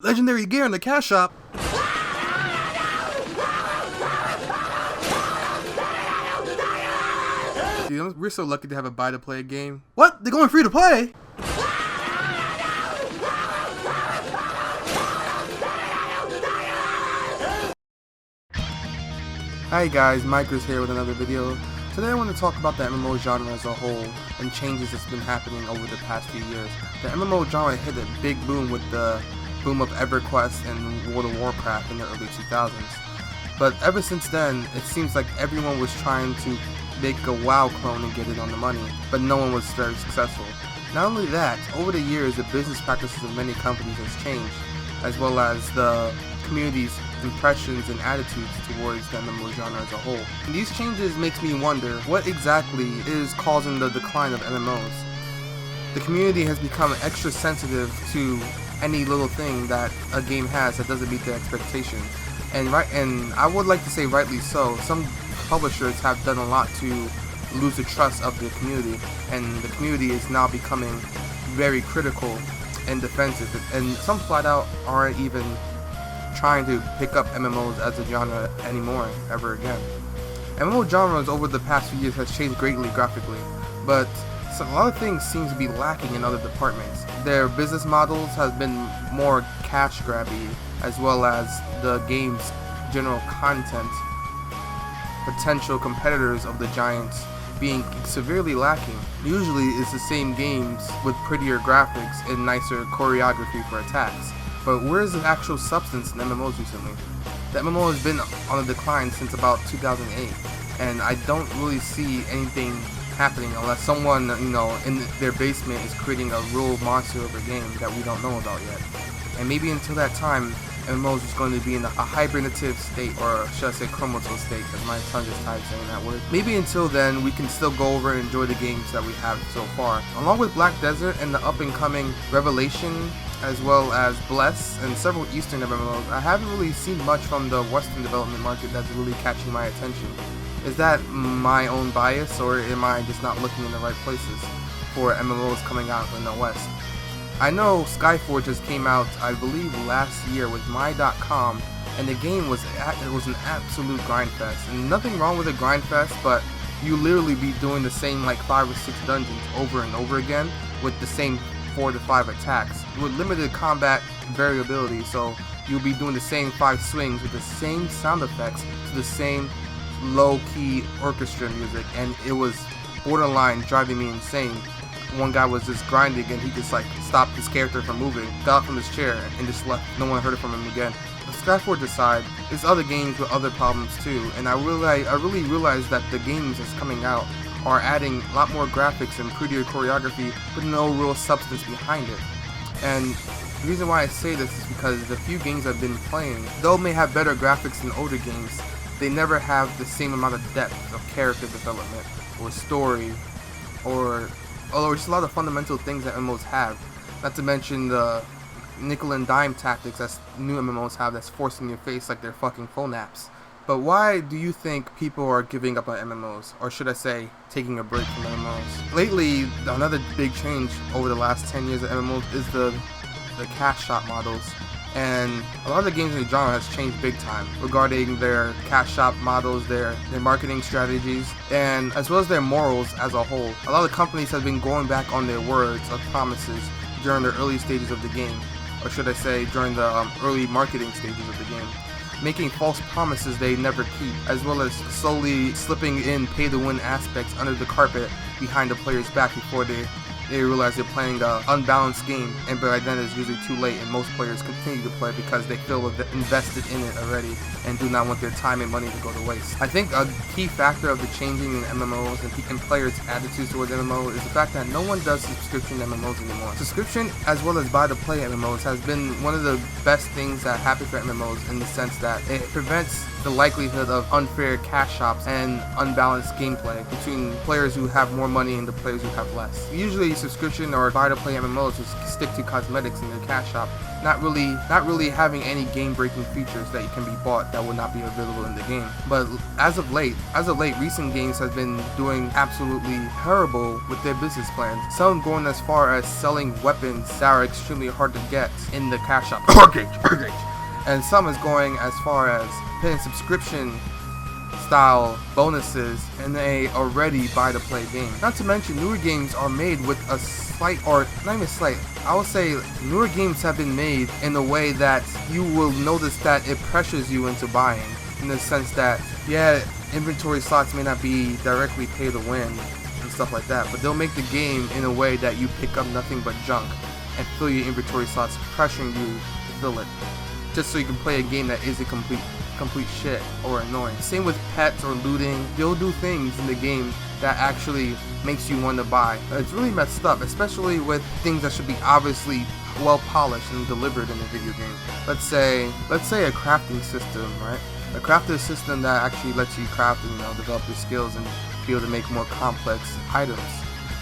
Legendary gear in the cash shop. Dude, we're so lucky to have a buy-to-play game. What? They're going free to play? Hi guys, Micro's here with another video. Today I want to talk about the MMO genre as a whole and changes that's been happening over the past few years. The MMO genre hit a big boom with the boom of EverQuest and World of Warcraft in the early 2000s. But ever since then, it seems like everyone was trying to make a WoW clone and get it on the money, but no one was very successful. Not only that, over the years the business practices of many companies has changed, as well as the community's impressions and attitudes towards the MMO genre as a whole. And these changes makes me wonder what exactly is causing the decline of MMOs. The community has become extra sensitive to any little thing that a game has that doesn't meet their expectations. And I would like to say rightly so. Some publishers have done a lot to lose the trust of the community, and the community is now becoming very critical and defensive, and some flat out aren't even trying to pick up MMOs as a genre anymore, ever again. MMO genres over the past few years has changed greatly graphically, but a lot of things seem to be lacking in other departments. Their business models have been more cash grabby, as well as the game's general content. Potential competitors of the giants being severely lacking. Usually it's the same games with prettier graphics and nicer choreography for attacks. But where's the actual substance in MMOs recently? The MMO has been on a decline since about 2008, and I don't really see anything happening unless someone, in their basement is creating a real monster of a game that we don't know about yet. And maybe until that time, MMOs is going to be in a hibernative state, or should I say chromatose state, because my tongue is tied saying that word. Maybe until then, we can still go over and enjoy the games that we have so far. Along with Black Desert and the up-and-coming Revelation, as well as Bless and several Eastern MMOs, I haven't really seen much from the Western development market that's really catching my attention. Is that my own bias, or am I just not looking in the right places for MMOs coming out in the West? I know Skyforge just came out, I believe, last year with My.com, and the game was an absolute grind fest. And nothing wrong with a grind fest, but you literally be doing the same like 5 or 6 dungeons over and over again with the same 4 to 5 attacks with limited combat variability. So you'll be doing the same 5 swings with the same sound effects to the same low-key orchestra music, and it was borderline driving me insane. One guy was just grinding and he just stopped his character from moving, got up from his chair and just left. No one heard it from him again. Skyforge aside, there's other games with other problems too, and I really realized that the games that's coming out are adding a lot more graphics and prettier choreography, but no real substance behind it. And the reason why I say this is because the few games I've been playing, though may have better graphics than older games, they never have the same amount of depth of character development or story or just a lot of fundamental things that MMOs have. Not to mention the nickel and dime tactics that new MMOs have that's forced in your face like they're fucking phone apps. But why do you think people are giving up on MMOs? Or should I say, taking a break from MMOs? Lately, another big change over the last 10 years of MMOs is the cash shop models. And a lot of the games in the genre has changed big time regarding their cash shop models, their marketing strategies, and as well as their morals as a whole. A lot of companies have been going back on their words of promises during the early stages of the game, or should I say during the early marketing stages of the game, making false promises they never keep, as well as slowly slipping in pay-to-win aspects under the carpet behind the player's back before they realize they're playing an unbalanced game, and by then it's usually too late, and most players continue to play because they feel invested in it already and do not want their time and money to go to waste. I think a key factor of the changing in MMOs and players' attitudes towards MMO is the fact that no one does subscription MMOs anymore. Subscription as well as buy-to-play MMOs has been one of the best things that happen for MMOs in the sense that it prevents the likelihood of unfair cash shops and unbalanced gameplay between players who have more money and the players who have less. Usually subscription or buy-to-play MMOs just stick to cosmetics in their cash shop, not really having any game-breaking features that can be bought that will not be available in the game. But as of late, recent games have been doing absolutely terrible with their business plans. Some going as far as selling weapons that are extremely hard to get in the cash shop. And some is going as far as paying subscription style bonuses in a already buy-to-play game. Not to mention, newer games are made with a slight, or not even slight, I would say newer games have been made in a way that you will notice that it pressures you into buying, in the sense that, yeah, inventory slots may not be directly pay to win and stuff like that, but they'll make the game in a way that you pick up nothing but junk and fill your inventory slots, pressuring you to fill it, just so you can play a game that isn't complete shit or annoying. Same with pets or looting. They'll do things in the game that actually makes you want to buy. It's really messed up, especially with things that should be obviously well polished and delivered in a video game. Let's say a crafting system, right? A crafting system that actually lets you craft and, develop your skills and be able to make more complex items.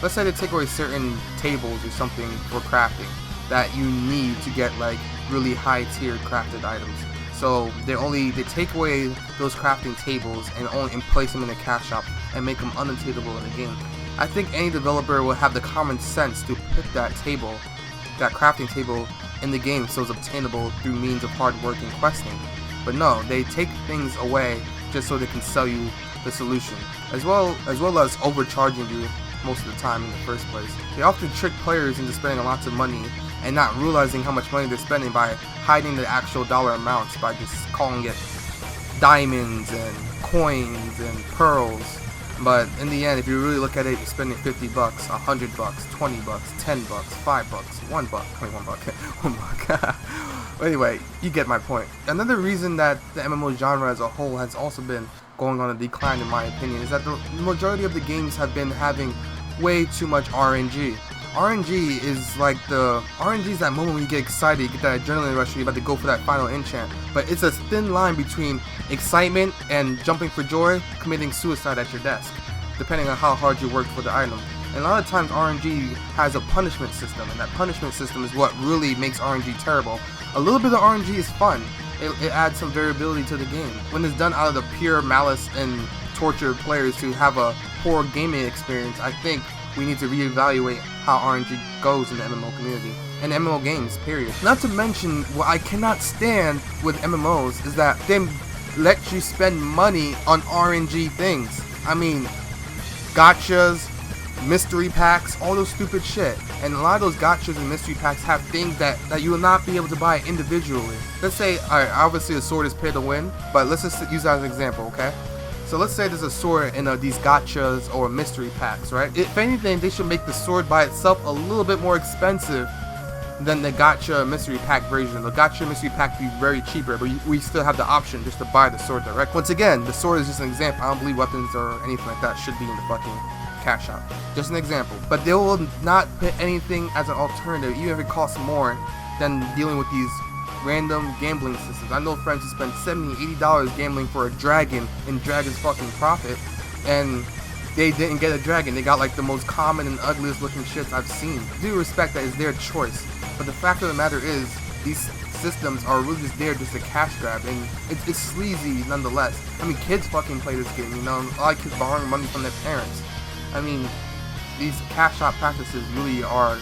Let's say they take away certain tables or something for crafting that you need to get like really high tier crafted items. So they take away those crafting tables and place them in a cash shop and make them unattainable in the game. I think any developer will have the common sense to put that crafting table in the game so it's obtainable through means of hard work and questing. But no, they take things away just so they can sell you the solution, as well as overcharging you most of the time in the first place. They often trick players into spending lots of money and not realizing how much money they're spending by hiding the actual dollar amounts by just calling it diamonds and coins and pearls. But in the end, if you really look at it, you're spending $50, $100, $20, $10, $5, $1, $1 buck. Anyway, you get my point. Another reason that the MMO genre as a whole has also been going on a decline, in my opinion, is that the majority of the games have been having way too much RNG. RNG is that moment when you get excited, you get that adrenaline rush, you're about to go for that final enchant. But it's a thin line between excitement and jumping for joy, committing suicide at your desk, depending on how hard you worked for the item. And a lot of times RNG has a punishment system, and that punishment system is what really makes RNG terrible. A little bit of RNG is fun. It adds some variability to the game. When it's done out of the pure malice and torture players to have a poor gaming experience, I think we need to reevaluate how RNG goes in the MMO community and MMO games, period. Not to mention, what I cannot stand with MMOs is that they let you spend money on RNG things. I mean, gotchas, mystery packs, all those stupid shit. And a lot of those gotchas and mystery packs have things that you will not be able to buy individually. Let's say, alright, obviously a sword is pay to win, but let's just use that as an example, okay? So let's say there's a sword in these gotchas or mystery packs, right? If anything, they should make the sword by itself a little bit more expensive than the gotcha mystery pack version. The gotcha mystery pack be very cheaper, but we still have the option just to buy the sword direct. Once again, the sword is just an example. I don't believe weapons or anything like that should be in the fucking cash shop. Just an example. But they will not put anything as an alternative, even if it costs more than dealing with these random gambling systems. I know friends who spend $70, $80 gambling for a dragon in Dragon's fucking Profit, and they didn't get a dragon. They got like the most common and ugliest looking shits I've seen. I do respect that it's their choice, but the fact of the matter is, these systems are really just there just a cash grab, and it's sleazy nonetheless. I mean, kids fucking play this game, a lot of kids borrowing money from their parents. I mean, these cash shop practices really are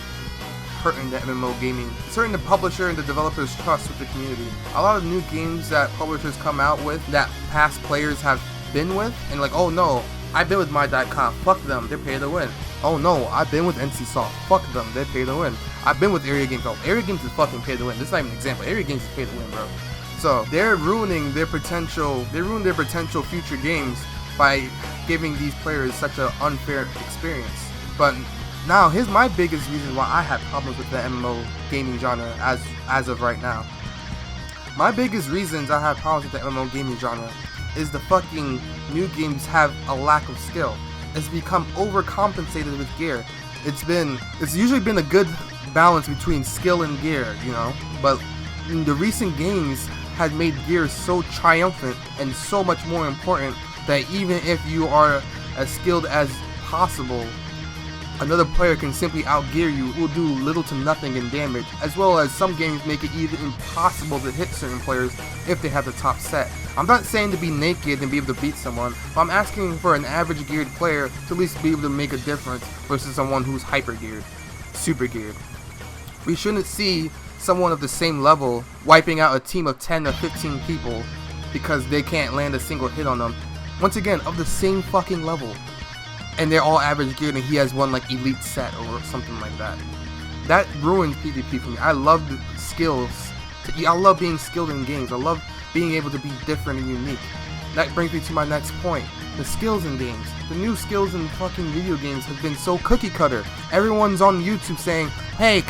hurting the MMO gaming. It's hurting the publisher and the developer's trust with the community. A lot of new games that publishers come out with that past players have been with, and like, oh no, I've been with my.com, fuck them, they're pay to win. Oh no, I've been with NCSoft, fuck them, they're pay to win. I've been with Area Games, oh, Area Games is fucking pay to win. This is not even an example, Area Games is pay to win, bro. So they're ruining their potential, future games by giving these players such an unfair experience. But now, here's my biggest reason why I have problems with the MMO gaming genre as of right now. My biggest reasons I have problems with the MMO gaming genre is the fucking new games have a lack of skill. It's become overcompensated with gear. It's usually been a good balance between skill and gear, but the recent games has made gear so triumphant and so much more important that even if you are as skilled as possible, another player can simply outgear you, will do little to nothing in damage, as well as some games make it even impossible to hit certain players if they have the top set. I'm not saying to be naked and be able to beat someone, but I'm asking for an average geared player to at least be able to make a difference versus someone who's hyper geared, super geared. We shouldn't see someone of the same level wiping out a team of 10 or 15 people because they can't land a single hit on them. Once again, of the same fucking level. And they're all average geared and he has one like elite set or something like that. That ruins PvP for me. I love the skills. I love being skilled in games. I love being able to be different and unique. That brings me to my next point. The skills in games. The new skills in fucking video games have been so cookie cutter. Everyone's on YouTube saying, "Hey,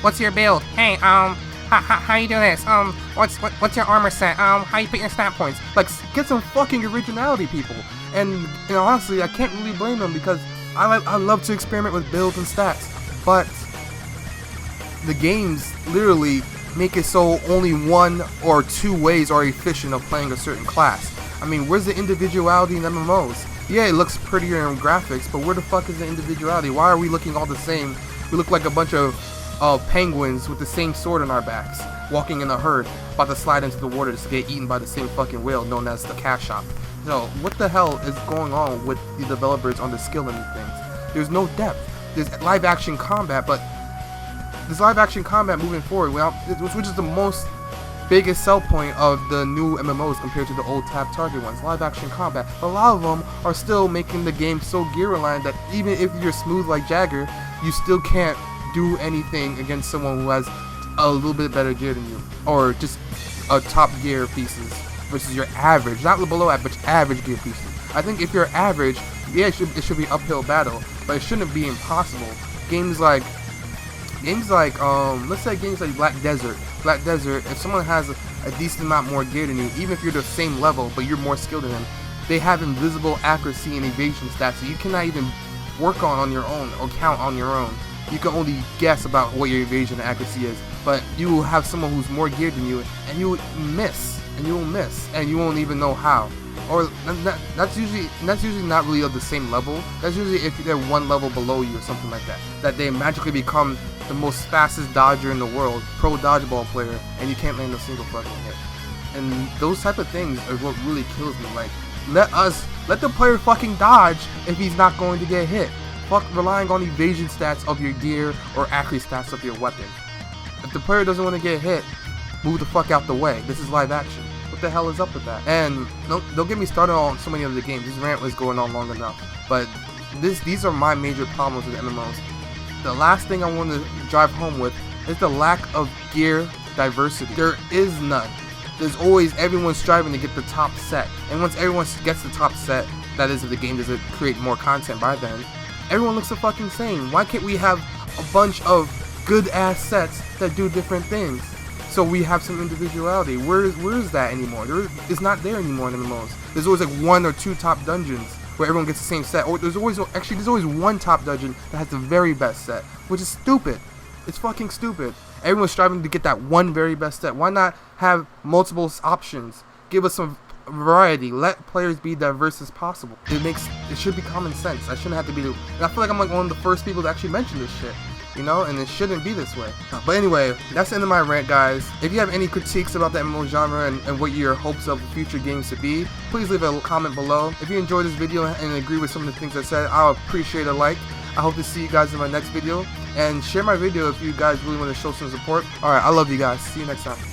what's your build? Hey, how you do this? What's your armor set? How you put your stat points?" Like, get some fucking originality, people. And you know, honestly, I can't really blame them because I love to experiment with builds and stats, but the games literally make it so only one or two ways are efficient of playing a certain class. I mean, where's the individuality in MMOs? Yeah, it looks prettier in graphics, but where the fuck is the individuality? Why are we looking all the same? We look like a bunch of penguins with the same sword on our backs, walking in a herd, about to slide into the water just to get eaten by the same fucking whale known as the cash shop. So, what the hell is going on with the developers on the skill in these things? There's no depth. There's live action combat, but this live action combat moving forward, which is the most biggest sell point of the new MMOs compared to the old tab target ones, live action combat. But a lot of them are still making the game so gear aligned that even if you're smooth like Jagger, you still can't do anything against someone who has a little bit better gear than you, or just a top gear pieces versus your average, not below average, average gear pieces. I think if you're average, yeah, it should be uphill battle, but it shouldn't be impossible. Games like let's say games like Black Desert, if someone has a decent amount more gear than you, even if you're the same level but you're more skilled than them, they have invisible accuracy and evasion stats, so you cannot even work on your own or count on your own. You can only guess about what your evasion and accuracy is, but you will have someone who's more geared than you, and you will miss, and you won't even know how. Or that's usually not really of the same level. That's usually if they're one level below you or something like that. That they magically become the most fastest dodger in the world, pro dodgeball player, and you can't land a single fucking hit. And those type of things are what really kills me. Like, let the player fucking dodge if he's not going to get hit. Fuck relying on evasion stats of your gear or accuracy stats of your weapon. If the player doesn't want to get hit, move the fuck out the way. This is live action. What the hell is up with that? And don't get me started on so many other games. This rant was going on long enough. But these are my major problems with MMOs. The last thing I want to drive home with is the lack of gear diversity. There is none. There's always everyone striving to get the top set. And once everyone gets the top set, that is if the game doesn't create more content by then, everyone looks the fucking same. Why can't we have a bunch of good ass sets that do different things? So we have some individuality. Where is that anymore? It's not there anymore in MMOs. There's always like one or two top dungeons where everyone gets the same set. Or there's always one top dungeon that has the very best set, which is stupid. It's fucking stupid. Everyone's striving to get that one very best set. Why not have multiple options? Give us some variety. Let players be diverse as possible. It should be common sense. I shouldn't have to be and I feel like I'm like one of the first people to actually mention this shit. You know, and it shouldn't be this way. But anyway, that's the end of my rant, guys. If you have any critiques about the MMO genre and what your hopes of future games to be, please leave a comment below. If you enjoyed this video and agree with some of the things I said, I'll appreciate a like. I hope to see you guys in my next video, and share my video if you guys really want to show some support. Alright, I love you guys. See you next time.